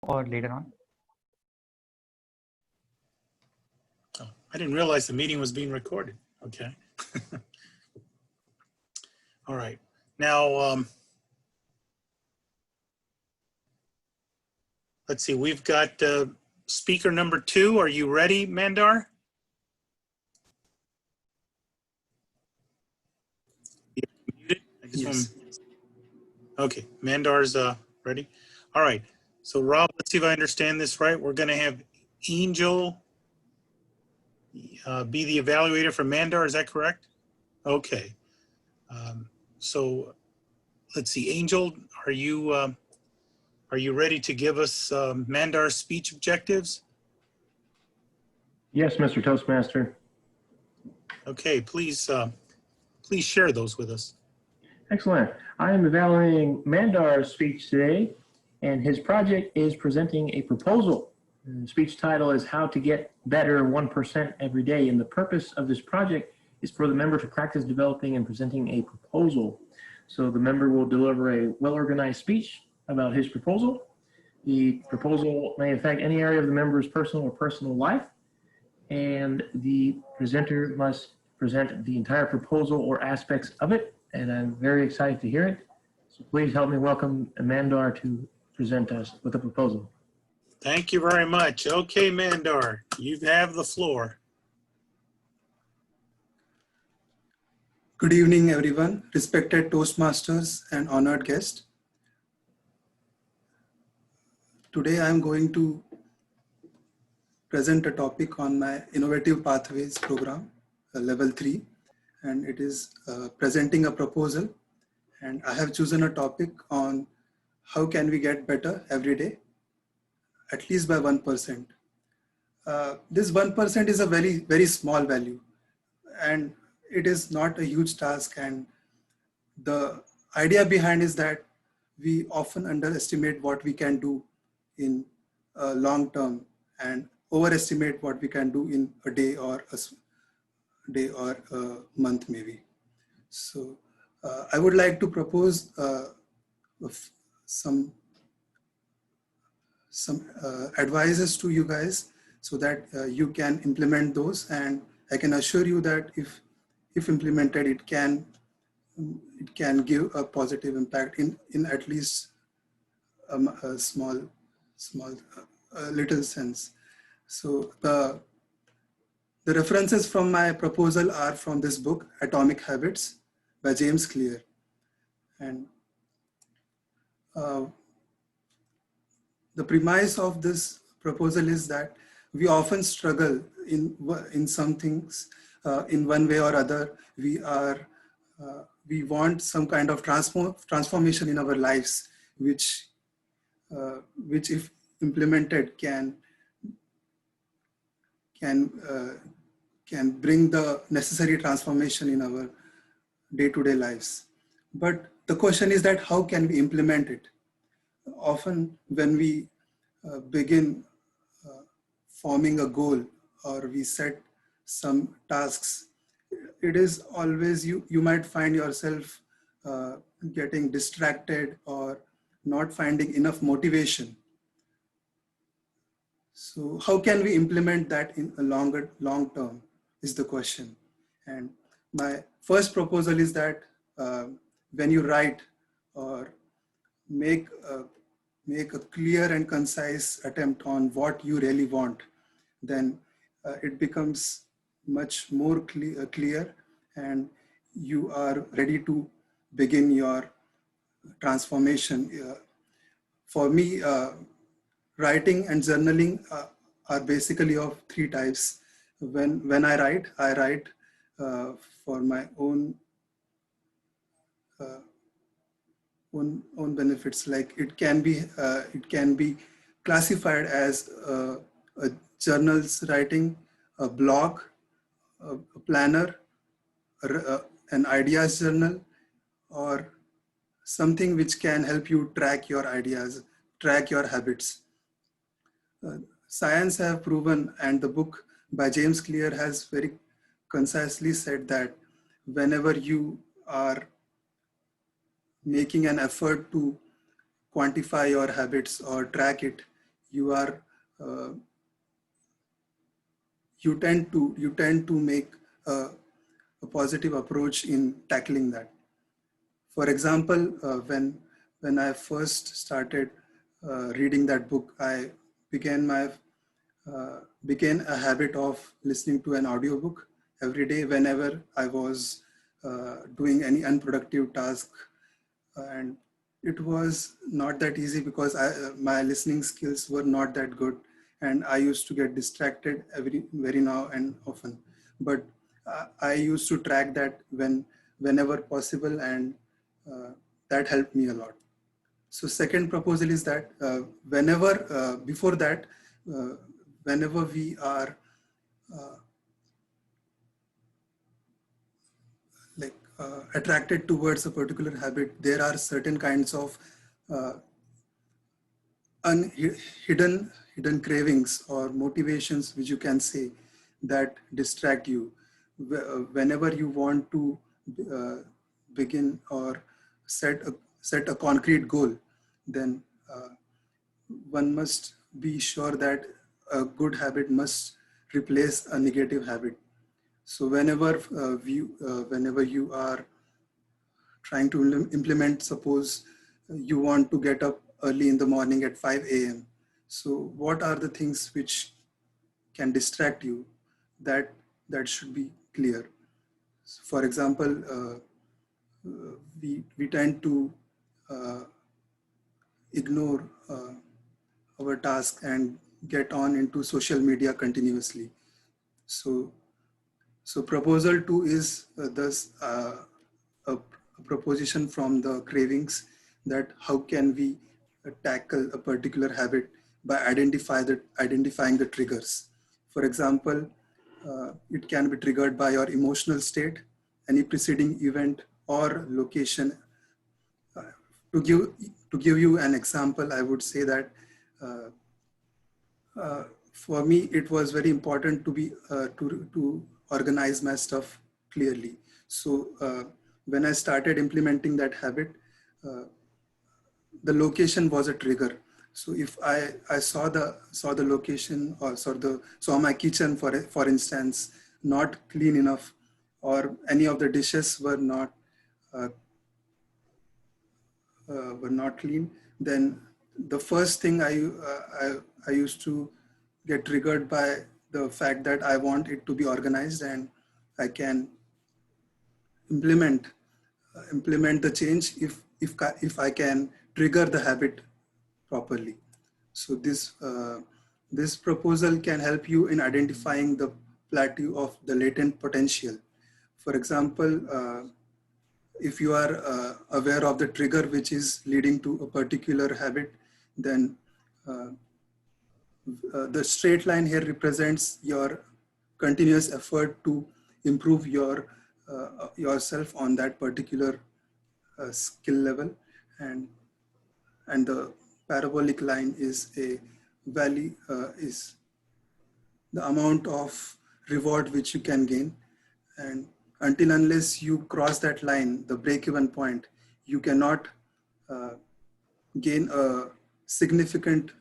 or later on? Oh, I didn't realize the meeting was being recorded. Okay. All right. Now, let's see, we've got speaker number 2. Are you ready, Mandar? You're muted? Yes. Okay, Mandar's ready. All right. So Rob, let's see if I understand this right. We're going to have Angel be the evaluator for Mandar. Is that correct? Okay. So let's see, Angel, are you ready to give us Mandar's speech objectives? Yes, Mr. Toastmaster. Okay, please share those with us. Excellent. I am evaluating Mandar's speech today, and his project is presenting a proposal. The speech title is How to Get Better 1% Every Day, and the purpose of this project is for the member to practice developing and presenting a proposal. So the member will deliver a well-organized speech about his proposal. The proposal may affect any area of the member's personal life, and the presenter must present the entire proposal or aspects of it, and I'm very excited to hear it. So please help me welcome Mandar to present us with a proposal. Thank you very much. Okay, Mandar, you have the floor. Good evening, everyone, respected Toastmasters and honored guests. Today, I am going to present a topic on my Innovative Pathways program, level 3, and it is presenting a proposal. And I have chosen a topic on how can we get better every day, at least by 1%. This 1% is a very, very small value, and it is not a huge task. And the idea behind is that we often underestimate what we can do in long term and overestimate what we can do in a day or a month maybe. So I would like to propose some advices to you guys so that you can implement those, and I can assure you that if implemented, it can give a positive impact in at least a small little sense. So the references from my proposal are from this book, Atomic Habits by James Clear. And the premise of this proposal is that we often struggle in some things in one way or other. We want some kind of transformation in our lives, which if implemented can bring the necessary transformation in our day-to-day lives. But the question is that how can we implement it? Often when we begin forming a goal or we set some tasks, it is always you might find yourself getting distracted or not finding enough motivation. So how can we implement that in a long term is the question. And my first proposal is that when you write or make a clear and concise attempt on what you really want, then it becomes much more clear, and you are ready to begin your transformation. For me, writing and journaling are basically of 3 types. When I write for my own benefits. Like it can be classified as a journal's writing, a blog, a planner, an ideas journal, or something which can help you track your ideas, track your habits. Science have proven, and the book by James Clear has very concisely said that whenever you are making an effort to quantify your habits or track it, you are you tend to make a positive approach in tackling that. For example, when I first started reading that book, I began my began a habit of listening to an audiobook every day whenever I was doing any unproductive task. And it was not that easy because my listening skills were not that good, and I used to get distracted very now and often. But I used to track that whenever possible, and that helped me a lot. So second proposal is that whenever before that, uh, whenever we are attracted towards a particular habit, there are certain kinds of uh, hidden cravings or motivations, which you can say, that distract you. Whenever you want to uh, begin or set a concrete goal, then one must be sure that a good habit must replace a negative habit. So whenever you are trying to implement, suppose you want to get up early in the morning at 5 a.m. So what are the things which can distract you? That should be clear. So for example, we tend to uh, ignore our task and get on into social media continuously. So proposal two is thus a proposition from the cravings, that how can we tackle a particular habit by identifying the triggers. For example, it can be triggered by your emotional state, any preceding event or location. To give you an example, I would say that uh, for me, it was very important to be to organize my stuff clearly. So when I started implementing that habit, uh, the location was a trigger. So if I saw the location, or saw my kitchen, for instance, not clean enough, or any of the dishes uh, were not clean, then the first thing I used to get triggered by the fact that I want it to be organized, and I can implement implement the change if I can trigger the habit properly. So this proposal can help you in identifying the plateau of the latent potential. For example, if you are aware of the trigger which is leading to a particular habit, then uh, the straight line here represents your continuous effort to improve yourself on that particular skill level, and the parabolic line is a value is the amount of reward which you can gain. And until unless you cross that line, the break-even point, you cannot uh, gain a significant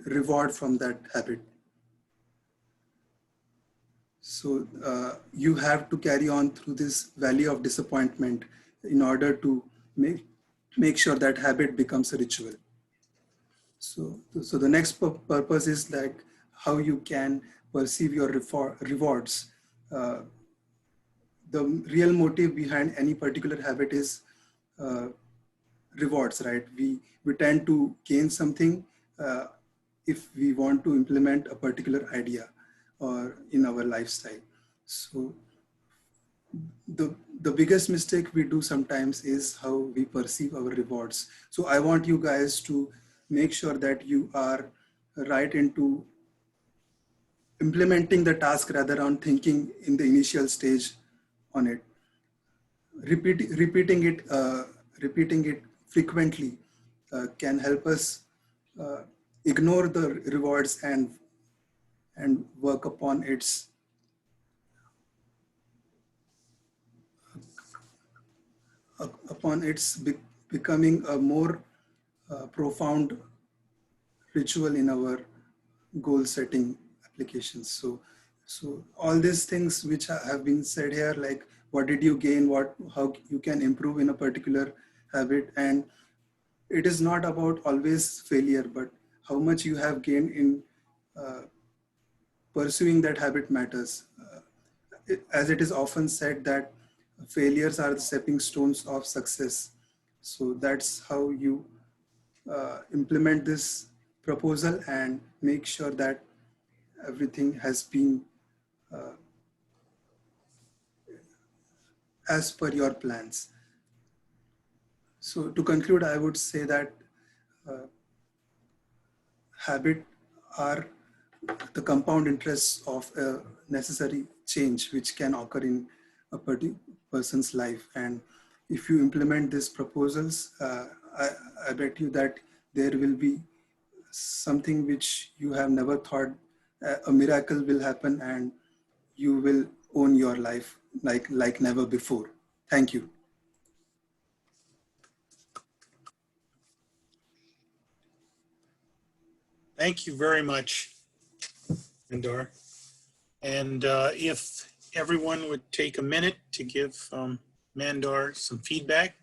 reward from that habit. So you have to carry on through this valley of disappointment in order to make sure that habit becomes a ritual. So the next purpose is like how you can perceive your rewards. Uh, the real motive behind any particular habit is uh, rewards, right? We tend to gain something uh, if we want to implement a particular idea or in our lifestyle. So the biggest mistake we do sometimes is how we perceive our rewards. So I want you guys to make sure that you are right into implementing the task rather than thinking in the initial stage on it. Repeating it frequently can help us uh, ignore the rewards and work upon its becoming a more profound ritual in our goal setting applications. So all these things which have been said here, like what did you gain, how you can improve in a particular habit, and it is not about always failure, but how much you have gained in pursuing that habit matters. As it is often said that failures are the stepping stones of success. So that's how you implement this proposal and make sure that everything has been as per your plans. So to conclude, I would say that habit are the compound interests of a necessary change which can occur in a person's life. And if you implement these proposals, I bet you that there will be something which you have never thought, a miracle will happen, and you will own your life like never before. Thank you. Thank you very much, Mandar. And if everyone would take a minute to give Mandar some feedback,